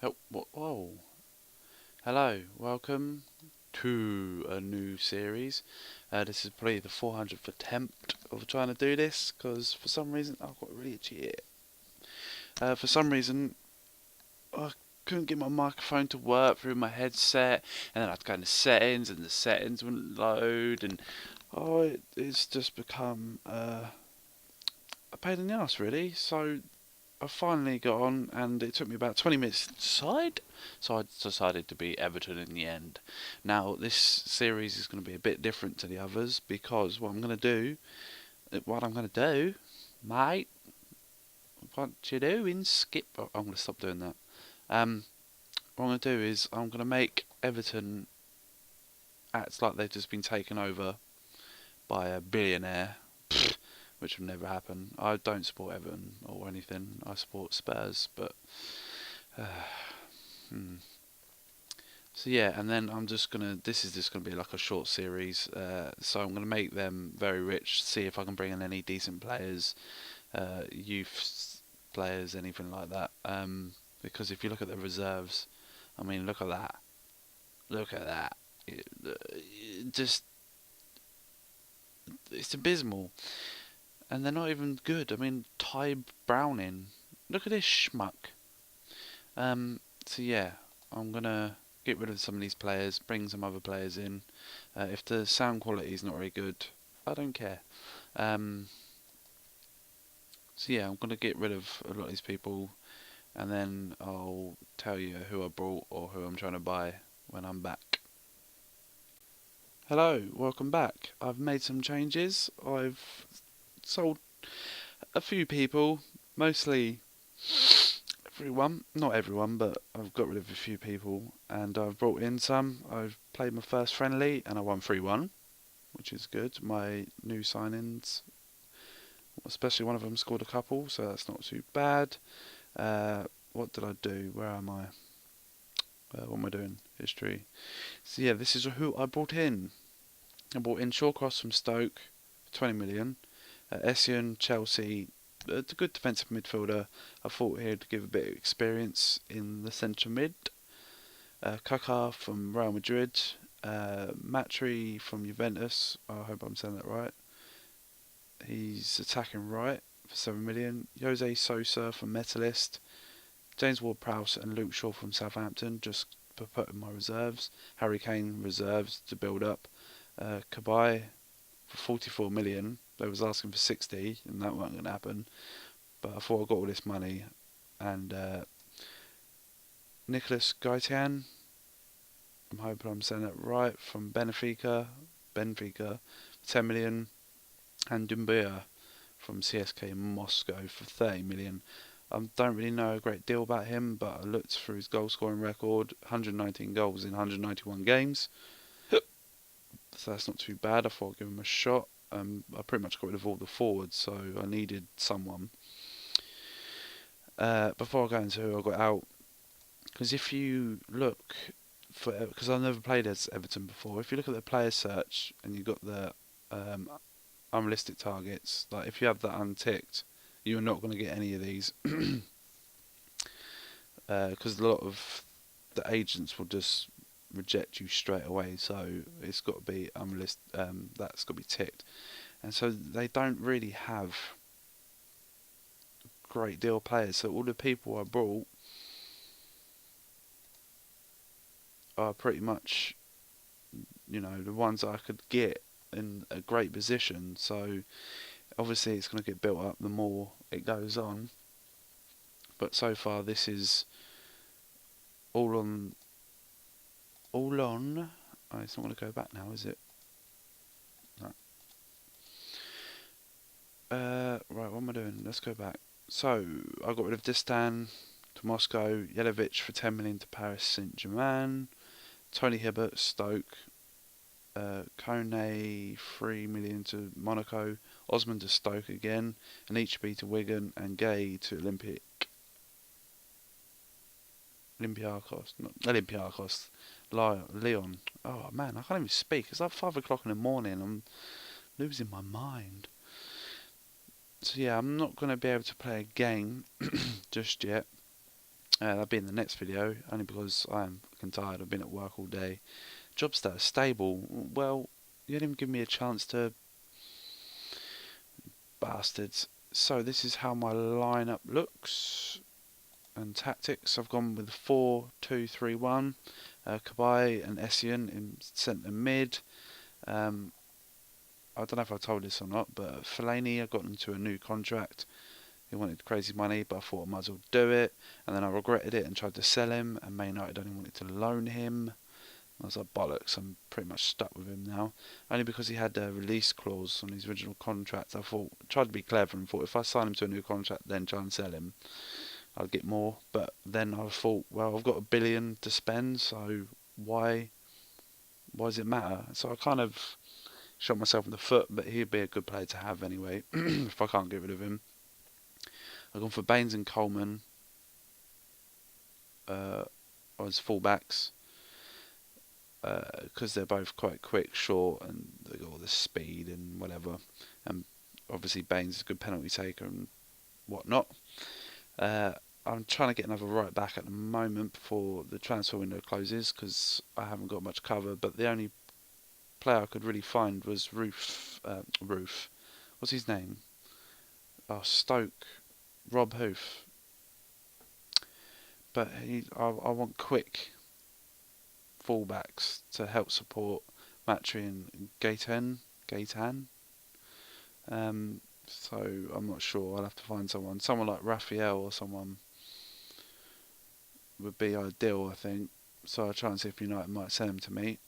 Oh, whoa. Hello, welcome to a new series. This is probably the 400th attempt of trying to do this, because for some reason I've got really itchy ear. For some reason I couldn't get my microphone to work through my headset, and then I'd go into settings and the settings wouldn't load, and it's just become a pain in the ass really. So I finally got on, and it took me about 20 minutes to decide, so I decided to be Everton in the end. Now, this series is going to be a bit different to the others, because what I'm going to do, mate, what you doing, Skip? Oh, I'm going to stop doing that. What I'm going to do is, I'm going to make Everton act like they've just been taken over by a billionaire, which would never happen. I don't support Everton or anything, I support Spurs, but... Hmm. So yeah, and then this is just gonna be like a short series. So I'm gonna make them very rich. See if I can bring in any decent players, youth players, anything like that. Because if you look at the reserves, I mean, look at that. Look at that. Just it's abysmal, and they're not even good. I mean, Ty Browning. Look at this schmuck. So yeah, I'm gonna get rid of some of these players, bring some other players in. If the sound quality is not very good, I don't care. Um, so yeah, I'm gonna get rid of a lot of these people, and then I'll tell you who I brought or who I'm trying to buy when I'm back. Hello, welcome back. I've made some changes. I've sold a few people, mostly everyone, not everyone, but I've got rid of a few people, and I've brought in some. I've played my first friendly, and I won 3-1, which is good. My new signings, especially one of them, scored a couple, so that's not too bad. What did I do? Where am I? What am I doing? History. So yeah, this is who I brought in. I brought in Shawcross from Stoke, 20 million. Essien, Chelsea, a good defensive midfielder. I thought he'd give a bit of experience in the centre mid. Kaká from Real Madrid. Matri from Juventus. I hope I'm saying that right. He's attacking right for 7 million. Jose Sosa from Metalist. James Ward-Prowse and Luke Shaw from Southampton, just for putting my reserves. Harry Kane reserves to build up. Kabai for 44 million. They was asking for 60, and that wasn't going to happen. But I thought I got all this money. And Nicholas Gaetian, I'm hoping I'm saying that right, from Benfica, 10 million. And Dumbuya from CSK Moscow for 30 million. I don't really know a great deal about him, but I looked through his goal scoring record, 119 goals in 191 games. So that's not too bad. I thought I'd give him a shot. I pretty much got rid of all the forwards, so I needed someone. Before I go into who I got out, because if you look because I've never played as Everton before, if you look at the player search and you've got the unlisted targets, like if you have that unticked, you're not going to get any of these, because a lot of the agents will just reject you straight away. So it's got to be unlisted. That's got to be ticked, and so they don't really have a great deal of players. So all the people I brought are pretty much, the ones I could get in a great position. So obviously it's going to get built up the more it goes on. But so far this is all on. Oh, it's not going to go back now, is it? No. Right, what am I doing? Let's go back. So I got rid of Distan to Moscow, Yelovich for 10 million to Paris Saint-Germain, Tony Hibbert, Stoke, Kone 3 million to Monaco, Osman to Stoke again, and HB to Wigan, and Gay to Olympiacos, Leon. Oh man, I can't even speak. It's like 5 o'clock in the morning. I'm losing my mind. So yeah, I'm not going to be able to play a game just yet. That'll be in the next video, only because I am fucking tired. I've been at work all day. Job status stable. Well, you didn't even give me a chance to, bastards. So this is how my lineup looks and tactics. I've gone with 4-2-3-1. Kabai and Essien in centre mid. I don't know if I told this or not, but Fellaini, I got into a new contract. He wanted crazy money, but I thought I might as well do it. And then I regretted it and tried to sell him, and Man United only wanted to loan him. I was like, bollocks, I'm pretty much stuck with him now. Only because he had a release clause on his original contract. I tried to be clever and thought if I sign him to a new contract, then try and sell him, I'd get more. But then I thought, well, I've got $1 billion to spend, so why does it matter? So I kind of shot myself in the foot, but he'd be a good player to have anyway, if I can't get rid of him. I've gone for Baines and Coleman as fullbacks, because they're both quite quick, short, and they got all the speed and whatever. And obviously Baines is a good penalty taker and whatnot. I'm trying to get another right back at the moment before the transfer window closes, because I haven't got much cover. But the only player I could really find was Roof. What's his name? Oh, Stoke. Rob Hoof. But I want quick fullbacks to help support Matri and Gaitan. So I'm not sure. I'll have to find someone. Someone like Raphael or someone would be ideal, I think. So I'll try and see if United might send him to me.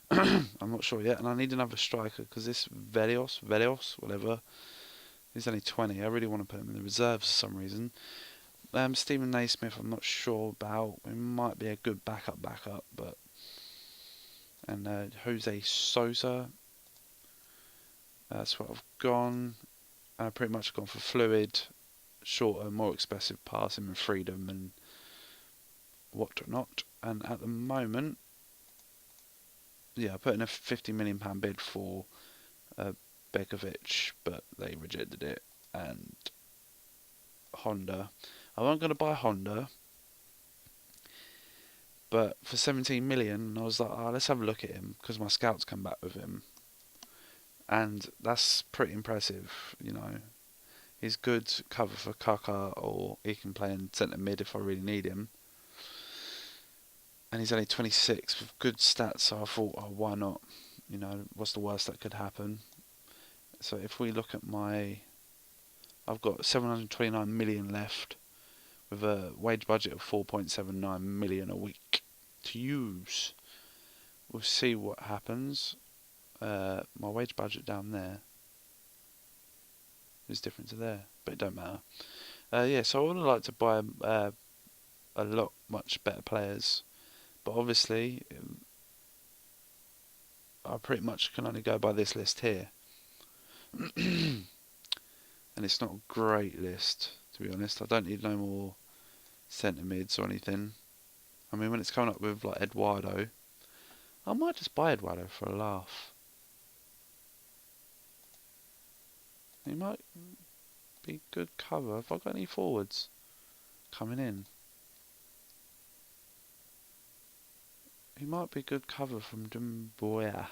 I'm not sure yet, and I need another striker because this Velios, whatever, he's only 20. I really want to put him in the reserves for some reason. Stephen Naismith, I'm not sure about. He might be a good backup, but and Jose Sosa. That's what I've gone. I pretty much gone for fluid, shorter, more expressive passing and freedom and whatnot. And at the moment, yeah, I put in a £50 million bid for Begovic, but they rejected it. And Honda, I wasn't going to buy Honda, but for 17 million, I was like, oh, let's have a look at him, because my scouts come back with him. And that's pretty impressive, you know. He's good cover for Kaka, or he can play in centre mid if I really need him. And he's only 26 with good stats, so I thought, oh, why not? You know, what's the worst that could happen? So if we look at I've got 729 million left, with a wage budget of 4.79 million a week to use. We'll see what happens. My wage budget down there is different to there, but it don't matter. Yeah, so I would like to buy a lot much better players, but obviously I pretty much can only go by this list here. And it's not a great list, to be honest. I don't need no more centre mids or anything. I mean, when it's coming up with like Eduardo, I might just buy Eduardo for a laugh. He might be good cover. Have I got any forwards coming in? He might be good cover from Dumbia.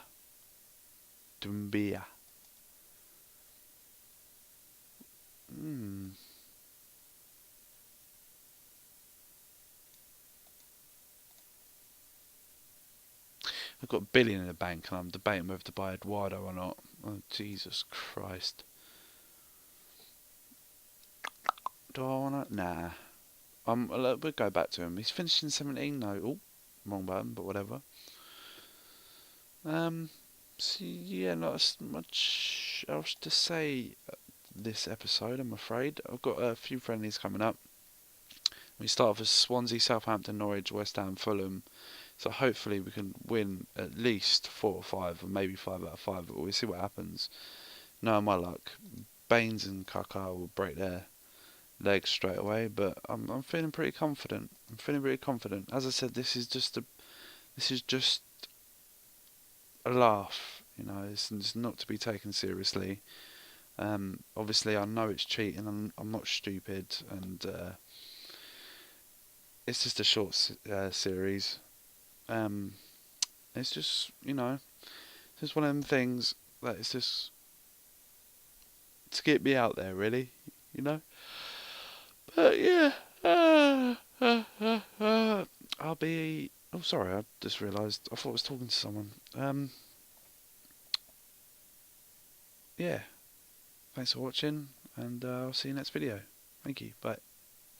I've got $1 billion in the bank and I'm debating whether to buy Eduardo or not. Oh, Jesus Christ. Do I want to? Nah. We'll go back to him. He's finishing 17 though. Oh, wrong button, but whatever. So yeah, not as much else to say this episode, I'm afraid. I've got a few friendlies coming up. We start off with Swansea, Southampton, Norwich, West Ham, Fulham. So hopefully we can win at least 4 or 5, or maybe 5 out of 5, but we'll see what happens. Knowing my luck, Baines and Kaká will break their legs straight away, but I'm feeling pretty confident. As I said, this is just a laugh, you know. It's not to be taken seriously. Obviously, I know it's cheating. I'm not stupid, and it's just a short series. Um, it's just, it's just one of them things that it's just to get me out there, really, you know. But yeah, I'll be. Oh, sorry, I just realised. I thought I was talking to someone. Yeah, thanks for watching, and I'll see you next video. Thank you. Bye.